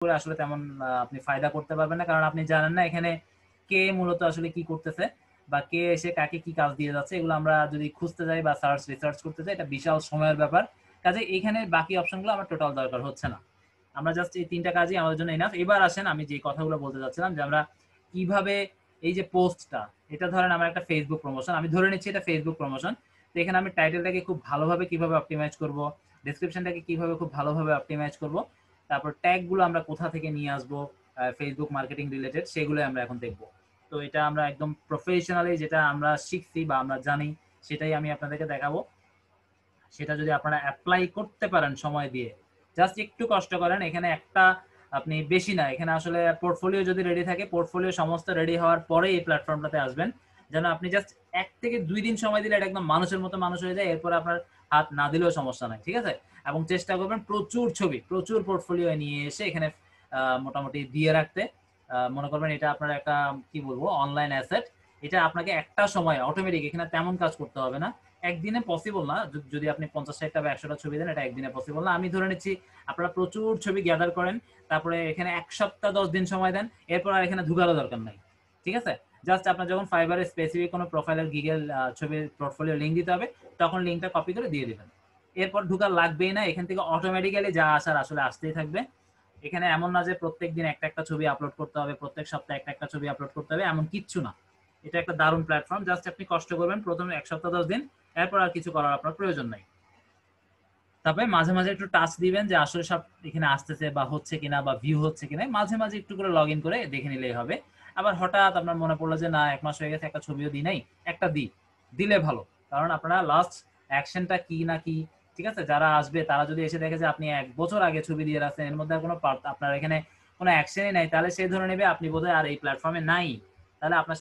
করে আসলে তেমন আপনি ফায়দা করতে পারবেন না, কারণ আপনি জানেন না এখানে কে মূলত আসলে কি করতেছে বা কে এসে কাকে কি কাজ দিয়ে যাচ্ছে। এগুলো আমরা যদি খুঁজতে যাই বা রিসার্চ করতে যাই, এটা বিশাল সময়ের ব্যাপার। কাজে এখানে বাকি অপশনগুলো আমার টোটাল দরকার হচ্ছে না। আমরা জাস্ট এই ৩টা কাজই আমাদের জন্য এনাফ। এবার আসেন আমি যে কথাগুলো বলতে যাচ্ছিলাম যে আমরা কিভাবে এই যে পোস্টটা, এটা ধরেন আমার একটা ফেসবুক প্রমোশন, আমি ধরে নিচ্ছি এটা ফেসবুক প্রমোশন। তো এখানে আমি টাইটেলটাকে খুব ভালোভাবে কিভাবে অপটিমাইজ করব, ডেসক্রিপশনটাকে কিভাবে খুব ভালোভাবে অপটিমাইজ করব, তারপর ট্যাগগুলো আমরা কোথা থেকে নিয়ে আসবো ফেসবুক মার্কেটিং রিলেটেড, সেগুলো আমরা এখন দেখব। তো এটা আমরা একদম প্রফেশনালি যেটা আমরা শিখছি বা আমরা জানি সেটাই আমি আপনাদেরকে দেখাবো। সেটা যদি আপনারা অ্যাপ্লাই করতে পারেন সময় দিয়ে, জাস্ট একটু কষ্ট করেন, এখানে একটা আপনি বেশি না, এখানে আসলে পোর্টফোলিও যদি রেডি থাকে, পোর্টফোলিও সমস্ত রেডি হওয়ার পরে এই প্ল্যাটফর্মটাতে আসবেন, যেন আপনি জাস্ট 1 থেকে 2 দিন সময় দিলে এটা একদম মানুষের মতো মানুষ হয়ে যায়। এরপর আপনার হাত না দিলেও সমস্যা নাই, ঠিক আছে? এবং চেষ্টা করবেন প্রচুর ছবি, প্রচুর পোর্টফোলিও নিয়ে এসে এখানে মোটামুটি দিয়ে রাখতে। মনে করবেন এটা আপনার একটা কি বলবো অনলাইন অ্যাসেট। এটা আপনাকে একটা সময় অটোমেটিক, এখানে তেমন কাজ করতে হবে না। একদিনে পসিবল না, যদি আপনি 50-60টা বা 100টা ছবি দেন, এটা একদিনে পসিবল না। আমি ধরে নিচ্ছি আপনারা প্রচুর ছবি গ্যাদার করেন, তারপরে এখানে 1 সপ্তাহ 10 দিন সময় দেন, এরপর আর এখানে ঢুকারও দরকার নাই, ঠিক আছে? জাস্ট আপনার যখন ফাইবারে স্পেসিফিক কোনো প্রোফাইলের গিগেল ছবির পোর্টফোলিও লিঙ্ক দিতে হবে, তখন লিঙ্কটা কপি করে দিয়ে দিবেন। এরপর ঢুকার লাগবেই না, এখান থেকে অটোমেটিক্যালি যা আসার আসলে আসতেই থাকবে। এখানে এমন না যে প্রত্যেক দিন একটা একটা ছবি আপলোড করতে হবে, প্রত্যেক সপ্তাহে একটা একটা ছবি আপলোড করতে হবে, এমন কিচ্ছু না। এটা একটা দারুণ প্ল্যাটফর্ম, জাস্ট আপনি কষ্ট করবেন প্রথমে 1 সপ্তাহ 10 দিন, এরপর আর কিছু করার আপনার প্রয়োজন নাই। তারপরে মাঝে মাঝে একটু টাচ দিবেন যে আসলে সব এখানে আসতেছে বা হচ্ছে কিনা বা ভিউ হচ্ছে কিনা, মাঝে মাঝে একটু করে লগ ইন করে দেখে নিলেই হবে। আবার হঠাৎ আপনার মনে পড়লো যে না 1 মাস হয়ে গেছে একটা ছবিও দিই নাই, একটা দিলে ভালো। কারণ আপনারা লাস্ট অ্যাকশনটা কি না কি, ঠিক আছে? যারা আসবে তারা যদি এসে দেখে যে আপনি 1 বছর আগে ছবি দিয়ে রাখছেন, এর মধ্যে আর কোনো আপনার এখানে কোনো অ্যাকশনই নাই, তাহলে সে ধরে নেবে আপনি বোধহয় আর এই প্ল্যাটফর্মে নাই। তাহলে আপনার